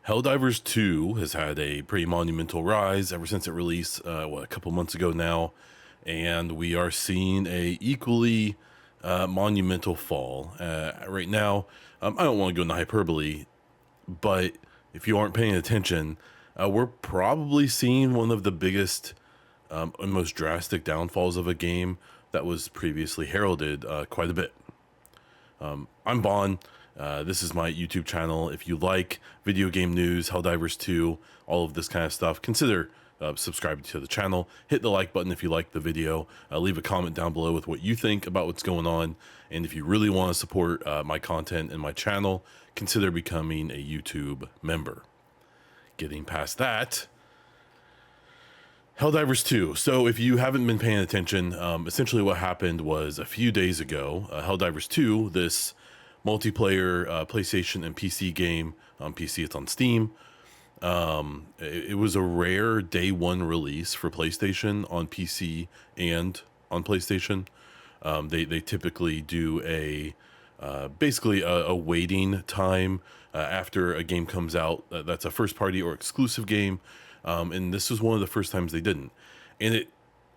Helldivers 2 has had a pretty monumental rise ever since it released, a couple months ago now, and we are seeing a equally monumental fall. Right now, I don't want to go into hyperbole, but if you aren't paying attention, we're probably seeing one of the biggest and most drastic downfalls of a game that was previously heralded quite a bit. I'm Bon. This is my YouTube channel. If you like video game news, Helldivers 2, all of this kind of stuff, consider subscribing to the channel. Hit the like button if you like the video. Leave a comment down below with what you think about what's going on. And if you really want to support my content and my channel, consider becoming a YouTube member. Getting past that, Helldivers 2. So if you haven't been paying attention, essentially what happened was a few days ago, Helldivers 2, this multiplayer PlayStation and PC game. On PC, it's on Steam. It was a rare day one release for PlayStation on PC and on PlayStation. They typically do basically a waiting time after a game comes out that's a first party or exclusive game. And this was one of the first times they didn't. And it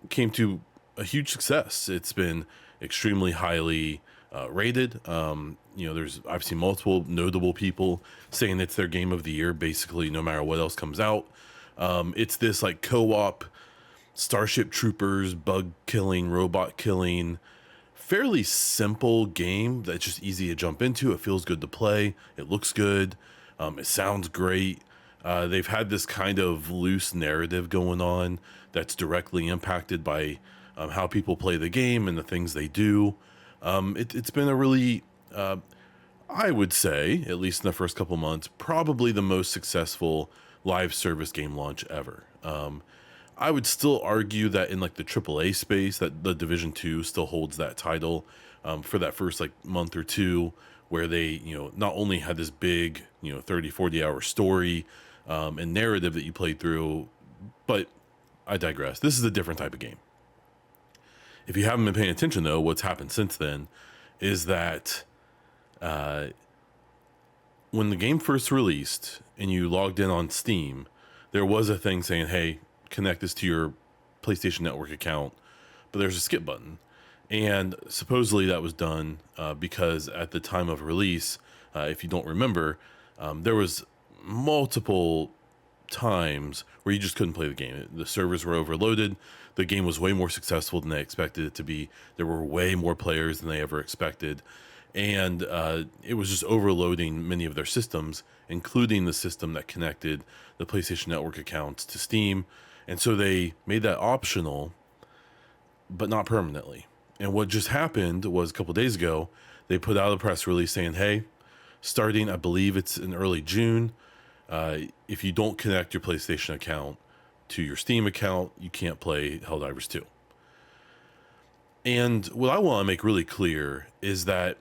came to a huge success. It's been extremely highly rated. I've seen multiple notable people saying it's their game of the year, basically, no matter what else comes out. It's this like co-op Starship Troopers, bug killing, robot killing, fairly simple game that's just easy to jump into. It feels good to play. It looks good. It sounds great. They've had this kind of loose narrative going on that's directly impacted by how people play the game and the things they do. It's been a really, I would say, at least in the first couple months, probably the most successful live service game launch ever. I would still argue that in like the AAA space, that the Division 2 still holds that title for that first like month or two, where they, not only had this big, 30, 40 hour story and narrative that you played through, but I digress. This is a different type of game. If you haven't been paying attention, though, what's happened since then is that when the game first released and you logged in on Steam, there was a thing saying, hey, connect this to your PlayStation Network account, but there's a skip button. And supposedly that was done because at the time of release, if you don't remember, there was multiple times where you just couldn't play the game. The servers were overloaded. The game was way more successful than they expected it to be. There were way more players than they ever expected. And it was just overloading many of their systems, including the system that connected the PlayStation Network accounts to Steam. And so they made that optional, but not permanently. And what just happened was a couple days ago, they put out a press release saying, hey, starting, I believe it's in early June, if you don't connect your PlayStation account to your Steam account, you can't play Helldivers 2. And what I want to make really clear is that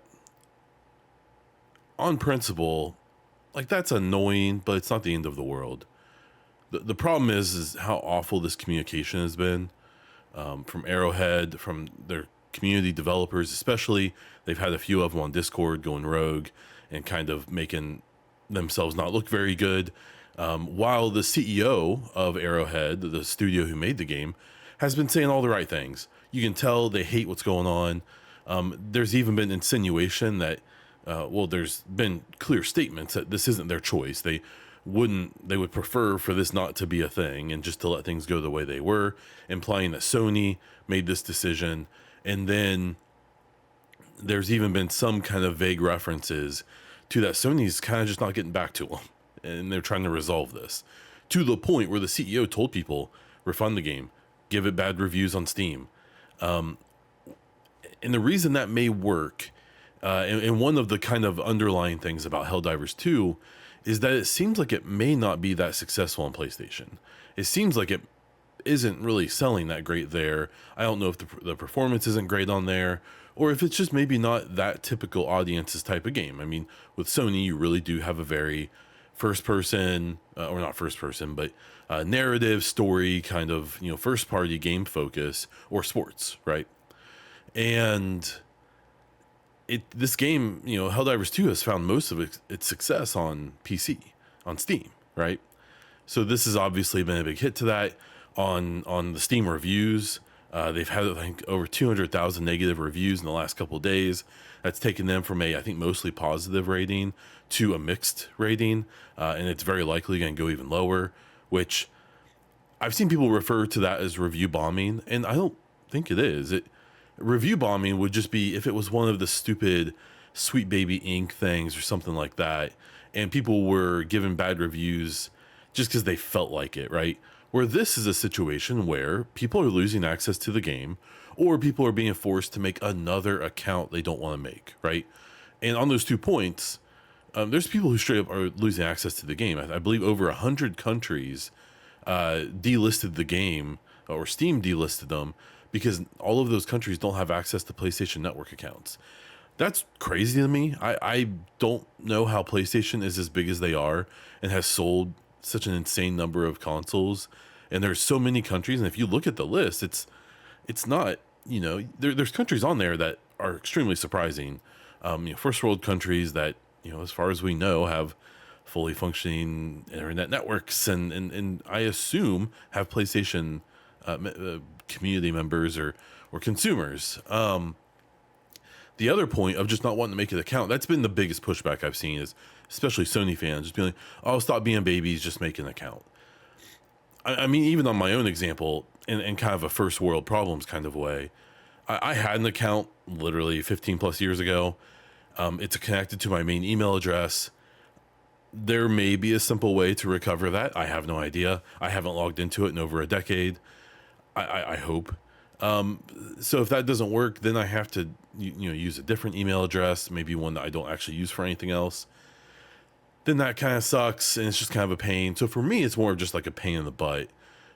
on principle, like that's annoying, but it's not the end of the world. The problem is how awful this communication has been from Arrowhead, from their community developers, especially. They've had a few of them on Discord going rogue and kind of making themselves not look very good. While the CEO of Arrowhead, the studio who made the game, has been saying all the right things. You can tell they hate what's going on. There's even been insinuation that, there's been clear statements that this isn't their choice. They would prefer for this not to be a thing and just to let things go the way they were, implying that Sony made this decision. And then there's even been some kind of vague references to that Sony's kind of just not getting back to them, and they're trying to resolve this to the point where the CEO told people, refund the game, give it bad reviews on Steam. And the reason that may work, and one of the kind of underlying things about Helldivers 2 is that it seems like it may not be that successful on PlayStation. It seems like it isn't really selling that great there. I don't know if the performance isn't great on there, or if it's just maybe not that typical audience's type of game. I mean, with Sony, you really do have a very first person, or not first person, but narrative story kind of, first party game focus, or sports, right? And this game, Helldivers 2 has found most of its success on PC. on Steam, right? So this has obviously been a big hit to that on the Steam reviews. They've had, I think, over 200,000 negative reviews in the last couple of days. That's taken them from a, I think, mostly positive rating to a mixed rating, and it's very likely going to go even lower, which I've seen people refer to that as review bombing, and I don't think it is. Review bombing would just be if it was one of the stupid Sweet Baby Inc. things or something like that, and people were given bad reviews just because they felt like it, right? Where this is a situation where people are losing access to the game, or people are being forced to make another account they don't want to make, right? And on those 2 points, there's people who straight up are losing access to the game. I believe over 100 countries delisted the game, or Steam delisted them, because all of those countries don't have access to PlayStation Network accounts. That's crazy to me. I don't know how PlayStation is as big as they are and has sold such an insane number of consoles. And there's so many countries. And if you look at the list, it's not, there's countries on there that are extremely surprising. First world countries that, as far as we know, have fully functioning internet networks and I assume have PlayStation community members or consumers. The other point of just not wanting to make an account, that's been the biggest pushback I've seen, is especially Sony fans just being like, oh, stop being babies, just make an account. I mean, even on my own example, in kind of a first world problems kind of way, I had an account literally 15 plus years ago. It's connected to my main email address. There may be a simple way to recover that. I have no idea. I haven't logged into it in over a decade. I hope. So if that doesn't work, then I have to, use a different email address, maybe one that I don't actually use for anything else. Then that kind of sucks, and it's just kind of a pain. So for me, it's more of just like a pain in the butt,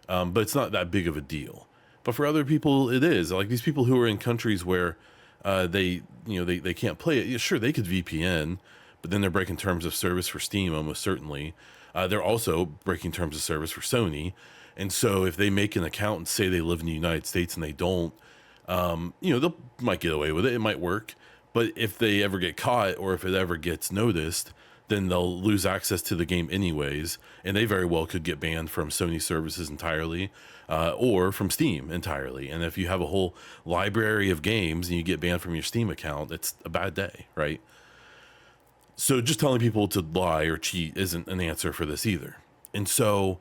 but it's not that big of a deal. But for other people, it is. Like these people who are in countries where they can't play it. Sure, they could VPN, but then they're breaking terms of service for Steam almost certainly. They're also breaking terms of service for Sony. And so if they make an account and say they live in the United States and they don't, they might get away with it. It might work. But if they ever get caught or if it ever gets noticed, then they'll lose access to the game anyways. And they very well could get banned from Sony services entirely or from Steam entirely. And if you have a whole library of games and you get banned from your Steam account, it's a bad day, right? So just telling people to lie or cheat isn't an answer for this either. And so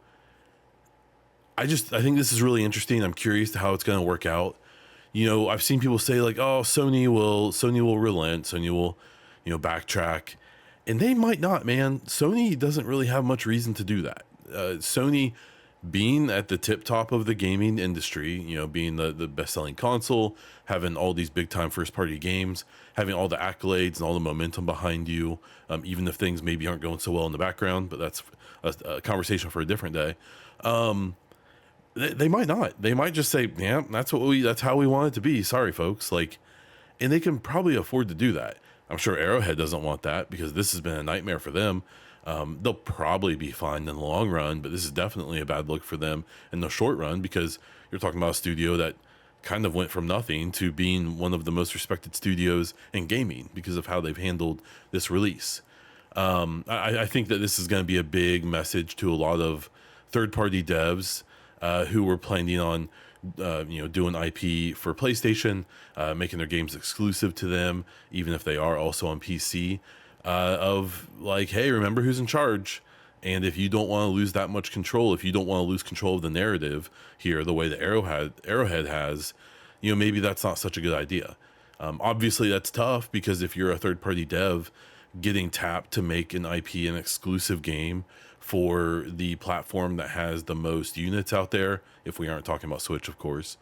I think this is really interesting. I'm curious to how it's going to work out. I've seen people say like, oh, Sony will relent. Sony will, backtrack, and they might not, man. Sony doesn't really have much reason to do that. Sony being at the tip top of the gaming industry, being the best selling console, having all these big time first party games, having all the accolades and all the momentum behind you, even if things maybe aren't going so well in the background, but that's a conversation for a different day. They might not. They might just say, yeah, that's how we want it to be. Sorry, folks. And they can probably afford to do that. I'm sure Arrowhead doesn't want that because this has been a nightmare for them. They'll probably be fine in the long run, but this is definitely a bad look for them in the short run because you're talking about a studio that kind of went from nothing to being one of the most respected studios in gaming because of how they've handled this release. I think that this is going to be a big message to a lot of third-party devs who were planning on, doing IP for PlayStation, making their games exclusive to them, even if they are also on PC, of like, hey, remember who's in charge. And if you don't want to lose that much control, if you don't want to lose control of the narrative here, the way that Arrowhead has, maybe that's not such a good idea. Obviously that's tough because if you're a third-party dev getting tapped to make an IP, an exclusive game for the platform that has the most units out there, if we aren't talking about Switch, of course,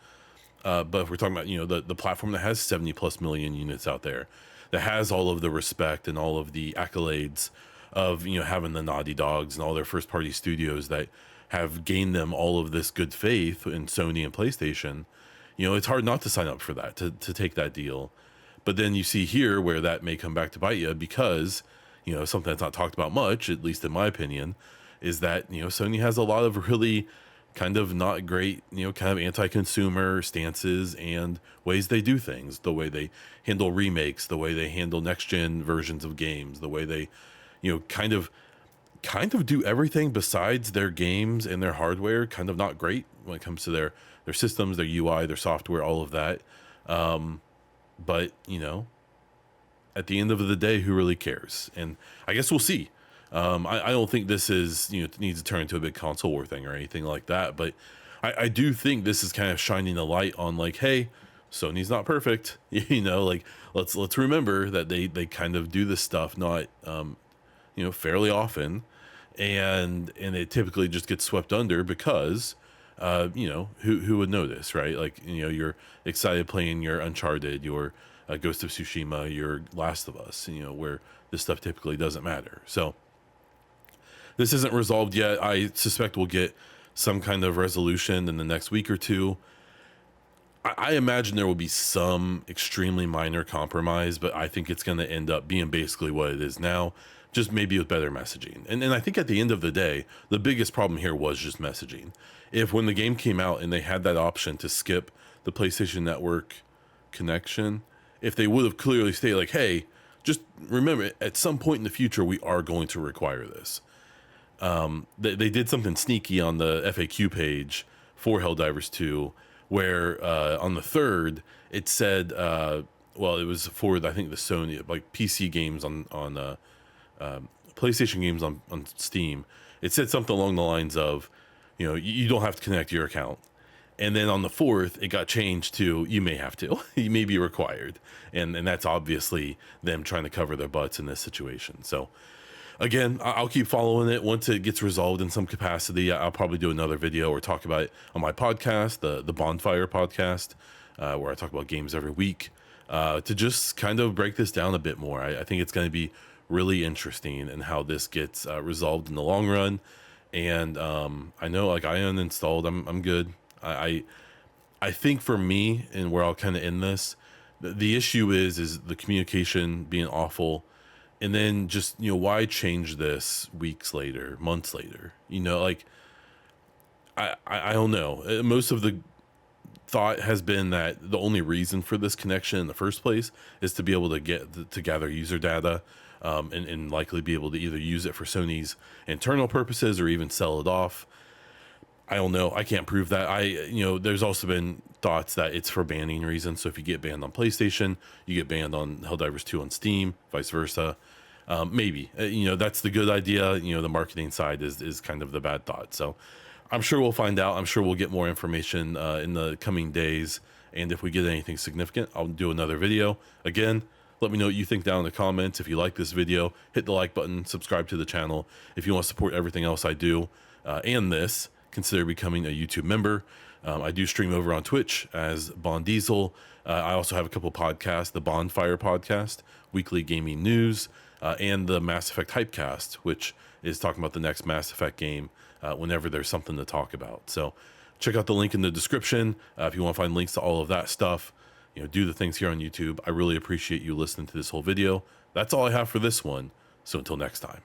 but if we're talking about, the platform that has 70 plus million units out there, that has all of the respect and all of the accolades of, having the Naughty Dogs and all their first party studios that have gained them all of this good faith in Sony and PlayStation, it's hard not to sign up for that, to take that deal. But then you see here where that may come back to bite you because, something that's not talked about much, at least in my opinion, is that, Sony has a lot of really kind of not great, kind of anti-consumer stances and ways they do things, the way they handle remakes, the way they handle next gen versions of games, the way they, kind of kind of do everything besides their games and their hardware kind of not great when it comes to their systems, their UI, their software, all of that. But at the end of the day, who really cares? And I guess we'll see. I don't think this is, needs to turn into a big console war thing or anything like that. But I do think this is kind of shining a light on like, hey, Sony's not perfect. Like let's remember that they kind of do this stuff not, fairly often, and it typically just gets swept under because, who would notice, right? Like, you're excited playing your Uncharted, your Ghost of Tsushima, your Last of Us, where this stuff typically doesn't matter. So this isn't resolved yet. I suspect we'll get some kind of resolution in the next week or two. I imagine there will be some extremely minor compromise, but I think it's going to end up being basically what it is now, just maybe with better messaging. And I think at the end of the day, the biggest problem here was just messaging. If when the game came out and they had that option to skip the PlayStation Network connection, if they would have clearly stated like, hey, just remember at some point in the future, we are going to require this. They did something sneaky on the FAQ page for Helldivers 2, where on the 3rd it said, it was for I think the Sony like PC games on PlayStation games on Steam. It said something along the lines of, you don't have to connect your account. And then on the 4th, it got changed to you may have to, you may be required, and that's obviously them trying to cover their butts in this situation. So again, I'll keep following it. Once it gets resolved in some capacity, I'll probably do another video or talk about it on my podcast, the Bonfire podcast, where I talk about games every week, to just kind of break this down a bit more. I think it's going to be really interesting and how this gets resolved in the long run. And I know, like, I uninstalled. I'm good. I think for me, and where I'll kind of end this, the issue is the communication being awful. And then just, why change this weeks later, months later? Like, I don't know. Most of the thought has been that the only reason for this connection in the first place is to be able to to gather user data, and likely be able to either use it for Sony's internal purposes or even sell it off. I don't know. I can't prove that. There's also been thoughts that it's for banning reasons. So if you get banned on PlayStation, you get banned on Helldivers 2 on Steam, vice versa. Maybe, that's the good idea. The marketing side is kind of the bad thought. So I'm sure we'll find out. I'm sure we'll get more information in the coming days. And if we get anything significant, I'll do another video. Again, let me know what you think down in the comments. If you like this video, hit the like button, subscribe to the channel. If you want to support everything else I do and this, consider becoming a YouTube member. I do stream over on Twitch as Bond Diesel. I also have a couple podcasts, the Bonfire podcast, weekly gaming news, and the Mass Effect Hypecast, which is talking about the next Mass Effect game whenever there's something to talk about. So check out the link in the description if you want to find links to all of that stuff. Do the things here on YouTube. I really appreciate you listening to this whole video. That's all I have for this one. So until next time.